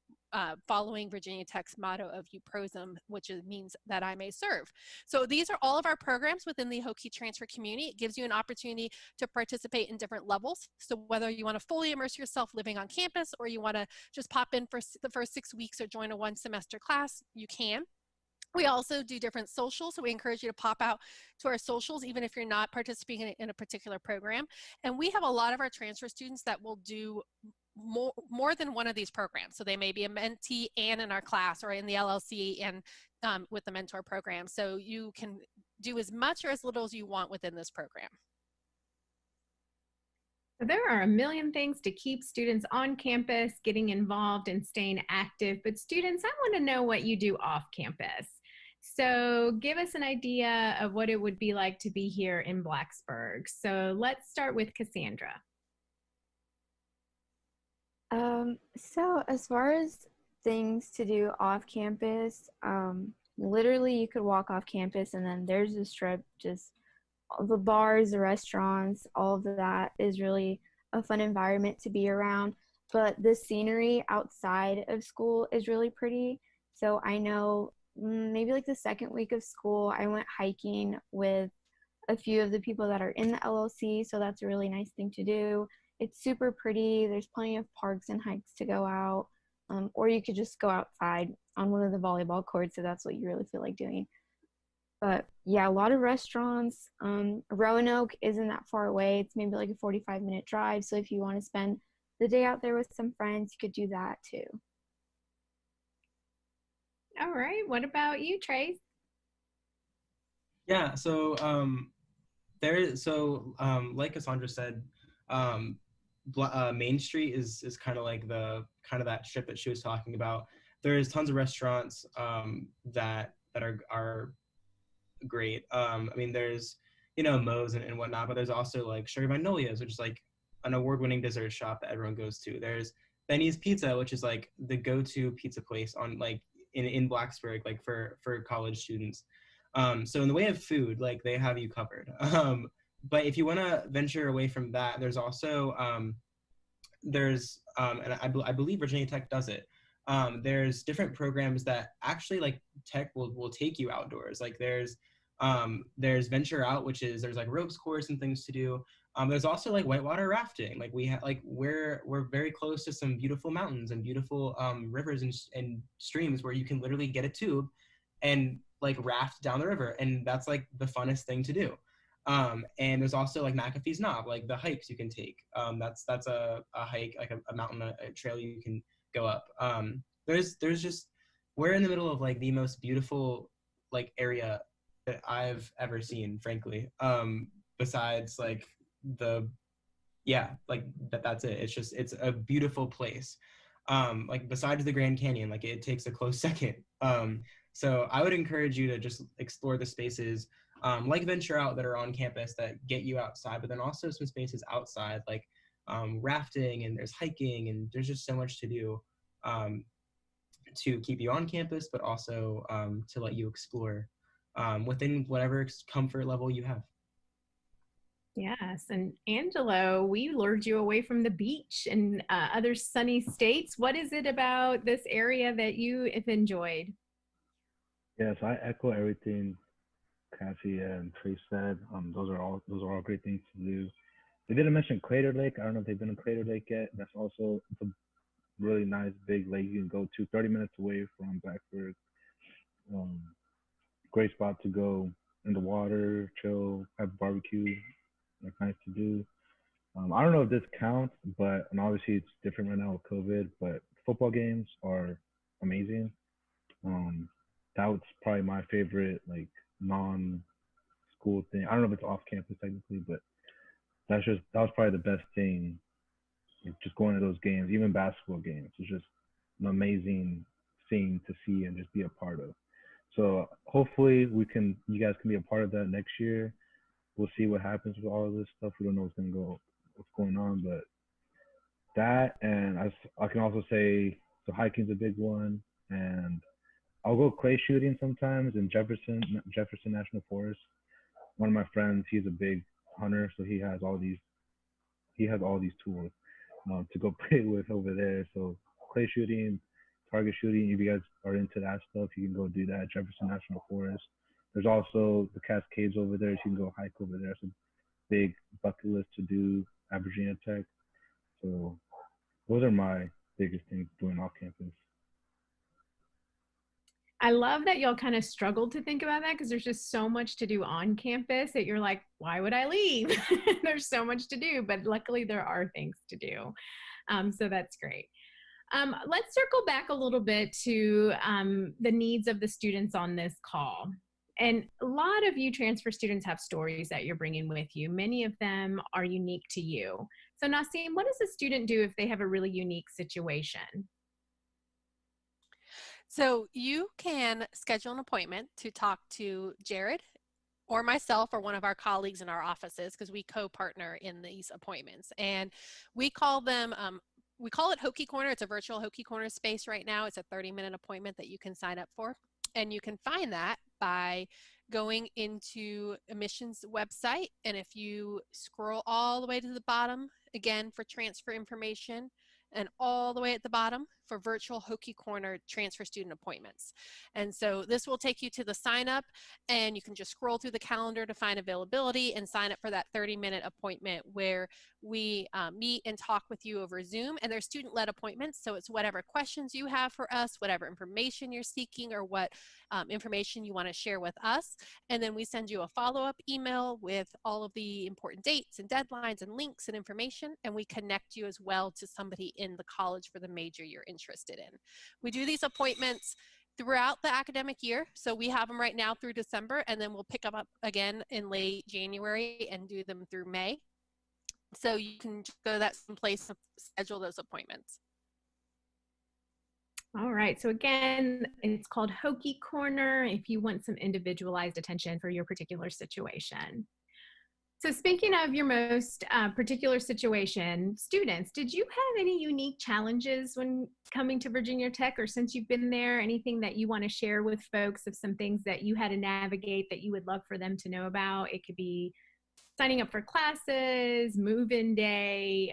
following Virginia Tech's motto of UPROSM, which means that I may serve. So these are all of our programs within the Hokie transfer community. It gives you an opportunity to participate in different levels. So whether you want to fully immerse yourself living on campus or you want to just pop in for the first 6 weeks or join a one semester class, you can. We also do different socials, so we encourage you to pop out to our socials, even if you're not participating in a particular program. And we have a lot of our transfer students that will do more than one of these programs. So they may be a mentee and in our class, or in the LLC and with the mentor program. So you can do as much or as little as you want within this program. There are a million things to keep students on campus, getting involved and staying active. But students, I want to know what you do off campus. So give us an idea of what it would be like to be here in Blacksburg. So let's start with Cassandra. So as far as things to do off campus, literally you could walk off campus and then there's a strip, just all the bars, the restaurants, all of that is really a fun environment to be around. But the scenery outside of school is really pretty. So I know maybe like the second week of school, I went hiking with a few of the people that are in the LLC. So that's a really nice thing to do. It's super pretty. There's plenty of parks and hikes to go out. Or you could just go outside on one of the volleyball courts if that's what you really feel like doing. But yeah, a lot of restaurants. Roanoke isn't that far away. It's maybe like a 45-minute drive. So if you want to spend the day out there with some friends, you could do that too. All right. What about you, Trace? Yeah, so like Cassandra said, Main Street is kind of like that strip that she was talking about. There's tons of restaurants that are great. I mean, there's Moe's and whatnot, but there's also like Sugar Magnolia's, which is like an award-winning dessert shop that everyone goes to. There's Benny's Pizza, which is like the go-to pizza place on like in Blacksburg, like for college students. So in the way of food, like they have you covered. But if you want to venture away from that, there's also and I believe Virginia Tech does it. There's different programs that actually like Tech will take you outdoors. Like there's Venture Out, which is there's like ropes course and things to do. There's also like whitewater rafting. Like we're very close to some beautiful mountains and beautiful rivers and streams where you can literally get a tube and like raft down the river, and that's like the funnest thing to do. And there's also like McAfee's Knob, like the hikes you can take. That's a hike, like a mountain, a trail you can go up. There's just, we're in the middle of like the most beautiful like area that I've ever seen, frankly. Besides like that's it. It's a beautiful place. Like besides the Grand Canyon, like it takes a close second. So I would encourage you to just explore the spaces like Venture Out that are on campus that get you outside, but then also some spaces outside like rafting, and there's hiking, and there's just so much to do to keep you on campus, but also to let you explore within whatever comfort level you have. Yes, and Angelo, we lured you away from the beach and other sunny states. What is it about this area that you have enjoyed? Yes, I echo everything Cassie and Trace said. Those are all great things to do. They didn't mention Crater Lake. I don't know if they've been to Crater Lake yet. That's also a really nice big lake you can go to, 30 minutes away from Blacksburg. Great spot to go in the water, chill, have barbecue. That's nice to do. I don't know if this counts, but and obviously it's different right now with COVID, but football games are amazing. That was probably my favorite like non-school thing. I don't know if it's off campus technically, but that was probably the best thing. Like, just going to those games, even basketball games, it's just an amazing thing to see and just be a part of. So hopefully you guys can be a part of that next year. We'll see what happens with all of this stuff. We don't know what's going on, but that, and I can also say, so hiking's a big one, and I'll go clay shooting sometimes in Jefferson National Forest. One of my friends, he's a big hunter, so he has all these tools to go play with over there. So clay shooting, target shooting. If you guys are into that stuff, you can go do that at Jefferson National Forest. There's also the Cascades over there. So you can go hike over there. It's a big bucket list to do at Virginia Tech. So those are my biggest things doing off campus. I love that y'all kind of struggled to think about that because there's just so much to do on campus that you're like, why would I leave? There's so much to do, but luckily there are things to do. So that's great. Let's circle back a little bit to the needs of the students on this call. And a lot of you transfer students have stories that you're bringing with you. Many of them are unique to you. So Nasheen, what does a student do if they have a really unique situation? So you can schedule an appointment to talk to Jared or myself or one of our colleagues in our offices, because we co-partner in these appointments. And we call them, we call it Hokie Corner. It's a virtual Hokie Corner space right now. It's a 30-minute appointment that you can sign up for. And you can find that by going into admissions website. And if you scroll all the way to the bottom, again, for transfer information, and all the way at the bottom for virtual Hokie Corner transfer student appointments. And so this will take you to the sign up, and you can just scroll through the calendar to find availability and sign up for that 30-minute appointment where we meet and talk with you over Zoom. And they're student-led appointments, so it's whatever questions you have for us, whatever information you're seeking, or what information you want to share with us. And then we send you a follow-up email with all of the important dates and deadlines and links and information, and we connect you as well to somebody in the college for the major you're interested in. We do these appointments throughout the academic year. So we have them right now through December, and then we'll pick them up again in late January and do them through May. So you can just go to that same place and schedule those appointments. All right, so again, it's called Hokie Corner if you want some individualized attention for your particular situation. So speaking of your most particular situation, students, did you have any unique challenges when coming to Virginia Tech, or since you've been there, anything that you want to share with folks of some things that you had to navigate that you would love for them to know about? It could be signing up for classes, move-in day,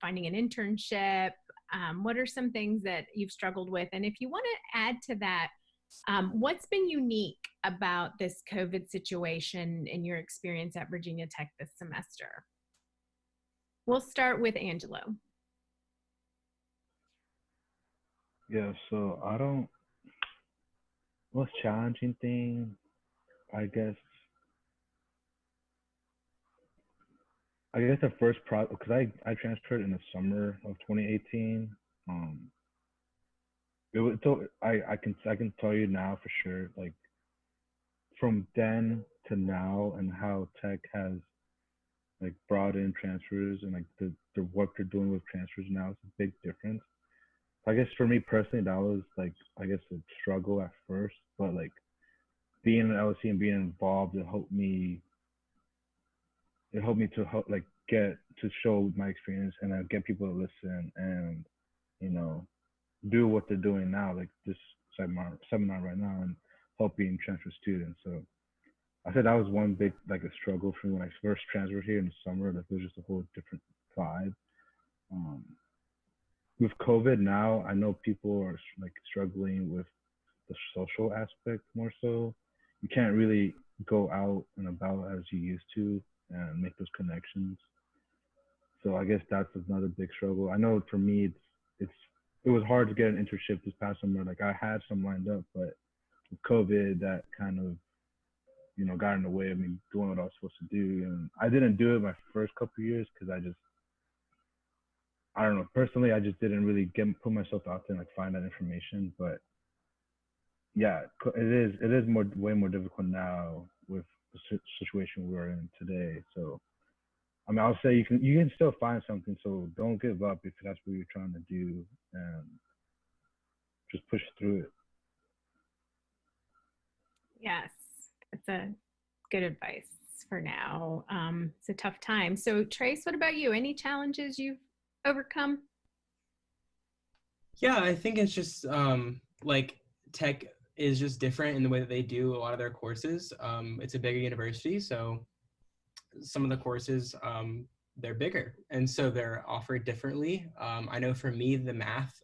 finding an internship. What are some things that you've struggled with? And if you want to add to that, what's been unique about this COVID situation in your experience at Virginia Tech this semester? We'll start with Angelo. Yeah, so most challenging thing, I guess the first because I transferred in the summer of 2018. It was, so I can tell you now for sure, like from then to now, and how Tech has like brought in transfers, and like the work they're doing with transfers now is a big difference. I guess for me personally, that was like, I guess, a struggle at first, but like being in LC and being involved, it helped me to help like get to show my experience and get people to listen and, you know, do what they're doing now, like this seminar right now, and helping transfer students. So I said that was one big like a struggle for me when I first transferred here in the summer. Like it was just a whole different vibe. With COVID now, I know people are like struggling with the social aspect more so. You can't really go out and about as you used to and make those connections. So I guess that's another big struggle. I know for me, it was hard to get an internship this past summer. Like I had some lined up, but with COVID, that kind of, you know, got in the way of me doing what I was supposed to do. And I didn't do it my first couple of years because I don't know, personally, I just didn't really put myself out there and like find that information. But yeah, it is way more difficult now with the situation we're in today. So I mean, I'll say you can still find something. So don't give up if that's what you're trying to do, and just push through it. Yes, that's a good advice for now. It's a tough time. So Trace, what about you? Any challenges you've overcome? Yeah, I think it's just like tech is just different in the way that they do a lot of their courses. It's a bigger university, so some of the courses they're bigger, and so they're offered differently. I know for me, the math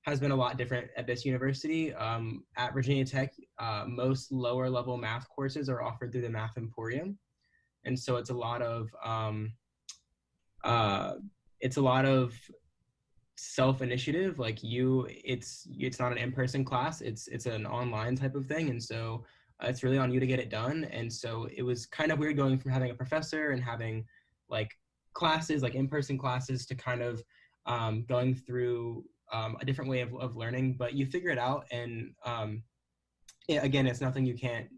has been a lot different at this university. At Virginia Tech, most lower level math courses are offered through the Math Emporium, and so it's a lot of self-initiative. Like it's not an in-person class, it's an online type of thing, and so it's really on you to get it done. And so it was kind of weird going from having a professor and having like classes, like in-person classes, to kind of going through a different way of learning, but you figure it out. And again, it's nothing you can't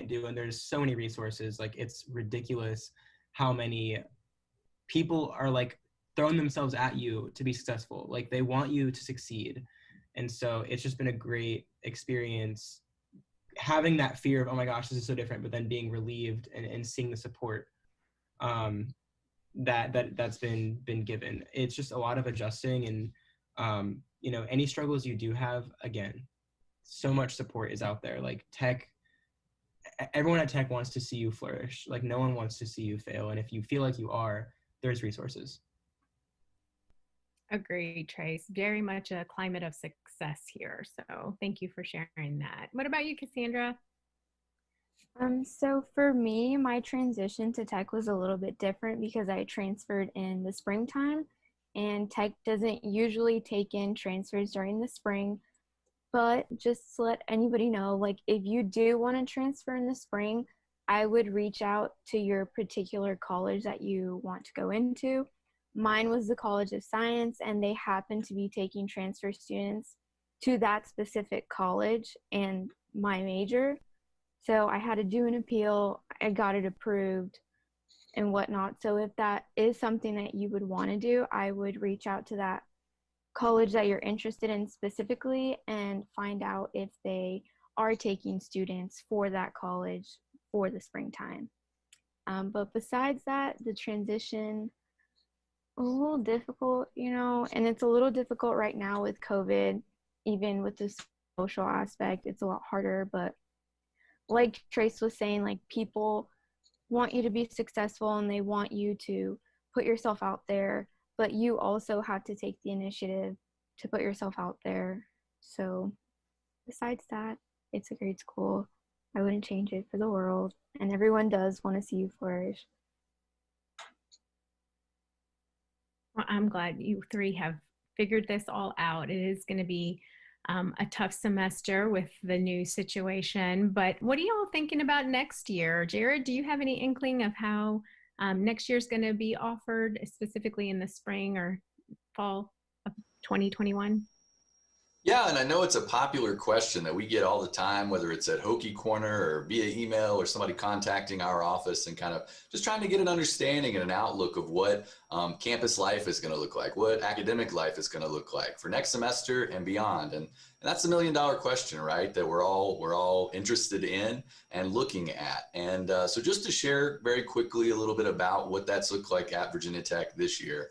do, and there's so many resources. Like it's ridiculous how many people are like throwing themselves at you to be successful. Like they want you to succeed. And so it's just been a great experience having that fear of, oh my gosh, this is so different, but then being relieved and seeing the support that's been given. It's just a lot of adjusting, and any struggles you do have, again, so much support is out there. Like tech, everyone at tech wants to see you flourish. Like no one wants to see you fail. And if you feel like you are, there's resources. Agreed, Trace. Very much a climate of success here. So thank you for sharing that. What about you, Cassandra? So for me, my transition to tech was a little bit different because I transferred in the springtime, and tech doesn't usually take in transfers during the spring. But just to let anybody know, like if you do want to transfer in the spring, I would reach out to your particular college that you want to go into. Mine was the College of Science, and they happened to be taking transfer students to that specific college and my major. So I had to do an appeal. I got it approved and whatnot. So if that is something that you would want to do, I would reach out to that college that you're interested in specifically and find out if they are taking students for that college for the springtime. But besides that, the transition, a little difficult, and it's a little difficult right now with COVID, even with the social aspect, it's a lot harder. But like Trace was saying, like people want you to be successful and they want you to put yourself out there, but you also have to take the initiative to put yourself out there. So besides that, it's a great school. I wouldn't change it for the world, and everyone does want to see you flourish. Well, I'm glad you three have figured this all out. It is going to be a tough semester with the new situation, but what are y'all thinking about next year? Jared, do you have any inkling of how next year's going to be offered, specifically in the spring or fall of 2021? Yeah, and I know it's a popular question that we get all the time, whether it's at Hokie Corner or via email or somebody contacting our office and kind of just trying to get an understanding and an outlook of what campus life is going to look like, what academic life is going to look like for next semester and beyond. And that's the million-dollar question, right? That we're all interested in and looking at. And so just to share very quickly a little bit about what that's looked like at Virginia Tech this year.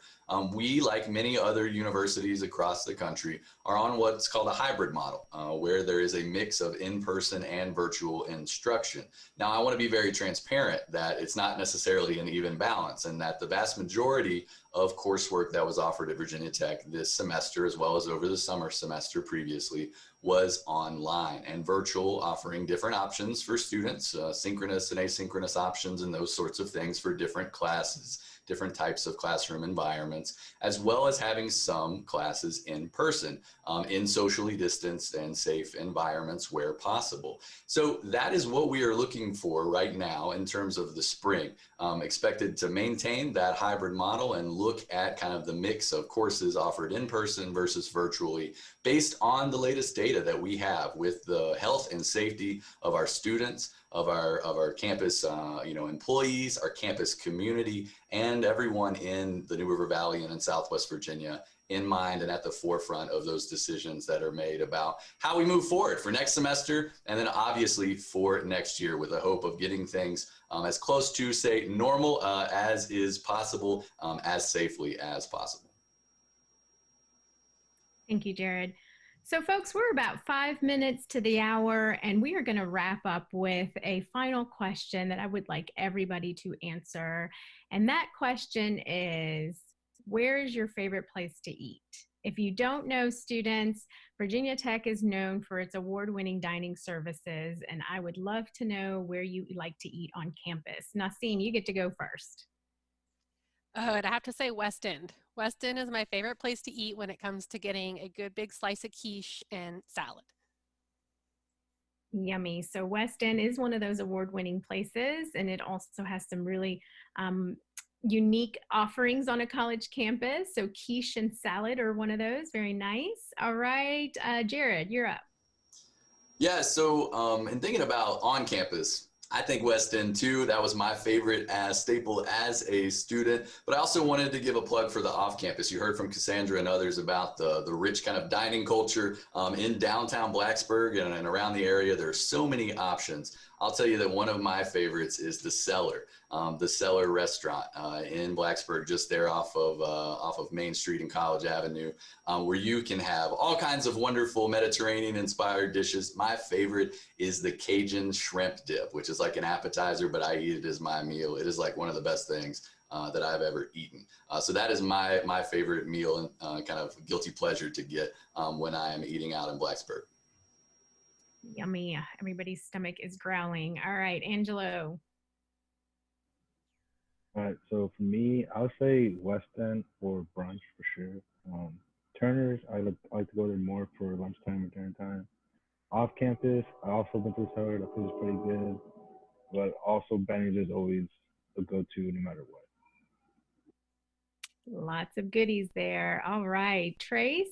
We, like many other universities across the country, are on what's called a hybrid model, where there is a mix of in-person and virtual instruction. Now, I want to be very transparent that it's not necessarily an even balance, and that the vast majority of coursework that was offered at Virginia Tech this semester, as well as over the summer semester previously, was online and virtual, offering different options for students, synchronous and asynchronous options and those sorts of things for different classes, different types of classroom environments, as well as having some classes in person, in socially distanced and safe environments where possible. So that is what we are looking for right now in terms of the spring. Expected to maintain that hybrid model and look at kind of the mix of courses offered in person versus virtually, based on the latest data that we have with the health and safety of our students, of our campus employees, our campus community, and everyone in the New River Valley and in Southwest Virginia in mind and at the forefront of those decisions that are made about how we move forward for next semester, and then obviously for next year, with the hope of getting things as close to, say, normal as is possible, as safely as possible. Thank you, Jared. So folks, we're about 5 minutes to the hour, and we are going to wrap up with a final question that I would like everybody to answer. And that question is, where is your favorite place to eat? If you don't know, students, Virginia Tech is known for its award-winning dining services, and I would love to know where you like to eat on campus. Nasheen, you get to go first. Oh, and I have to say West End. West End is my favorite place to eat when it comes to getting a good big slice of quiche and salad. Yummy. So West End is one of those award-winning places, and it also has some really unique offerings on a college campus. So quiche and salad are one of those. Very nice. All right, Jared, you're up. Yeah, so in thinking about on campus, I think West End too. That was my favorite as staple as a student. But I also wanted to give a plug for the off campus. You heard from Cassandra and others about the rich kind of dining culture in downtown Blacksburg and around the area. There are so many options. I'll tell you that one of my favorites is the Cellar restaurant in Blacksburg, just there off of Main Street and College Avenue, where you can have all kinds of wonderful Mediterranean-inspired dishes. My favorite is the Cajun shrimp dip, which is like an appetizer, but I eat it as my meal. It is like one of the best things that I've ever eaten. So that is my favorite meal and kind of guilty pleasure to get when I am eating out in Blacksburg. Yummy. Everybody's stomach is growling. All right, Angelo. All right, so for me, I would say West End or brunch for sure. Turner's, I like to go there more for lunchtime or dinner time. Off campus, I also been to the Cellar. That place is pretty good. But also Benny's is always a go-to no matter what. Lots of goodies there. All right, Trace.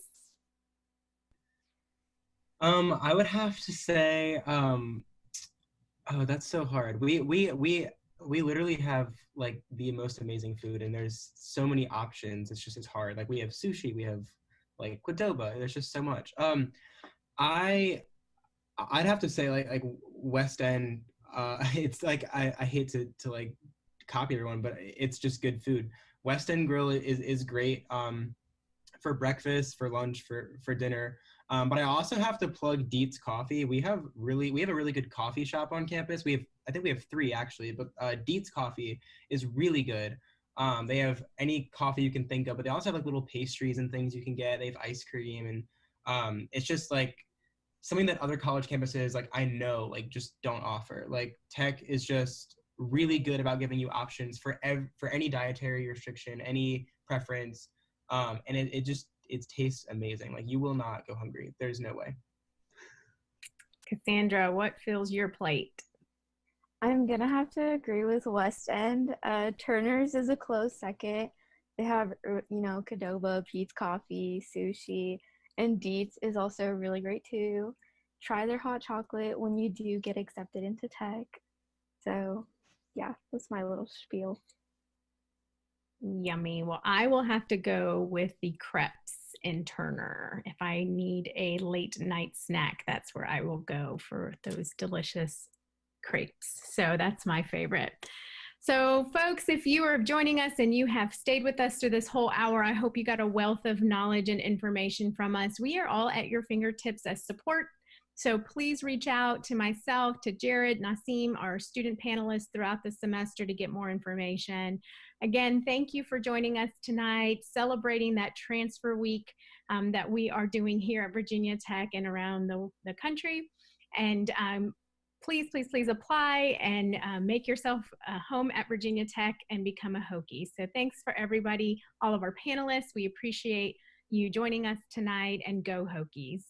I would have to say, oh, that's so hard. We literally have like the most amazing food, and there's so many options. It's hard. Like we have sushi, we have like Qdoba. There's just so much. I'd have to say like West End. It's like I hate to like copy everyone, but it's just good food. West End Grill is great for breakfast, for lunch, for dinner. But I also have to plug Dietz Coffee. We have a really good coffee shop on campus. I think we have 3 actually, but Dietz Coffee is really good. They have any coffee you can think of, but they also have like little pastries and things you can get. They have ice cream, and it's just like something that other college campuses like I know like just don't offer. Like Tech is just really good about giving you options for any dietary restriction, any preference, and it tastes amazing. Like you will not go hungry. There's no way. Cassandra, what fills your plate? I'm gonna have to agree with West End. Turner's is a close second. They have, Qdoba, Pete's Coffee, sushi, and Dietz is also really great too. Try their hot chocolate when you do get accepted into Tech. So, yeah, that's my little spiel. Yummy. Well, I will have to go with the crepes in Turner. If I need a late night snack, that's where I will go for those delicious crepes. So that's my favorite. So folks, if you are joining us and you have stayed with us through this whole hour, I hope you got a wealth of knowledge and information from us. We are all at your fingertips as support. So please reach out to myself, to Jared, Nasheen, our student panelists throughout the semester to get more information. Again, thank you for joining us tonight, celebrating that transfer week that we are doing here at Virginia Tech and around the country. And please, please, please apply and make yourself home at Virginia Tech and become a Hokie. So thanks for everybody, all of our panelists. We appreciate you joining us tonight, and go Hokies.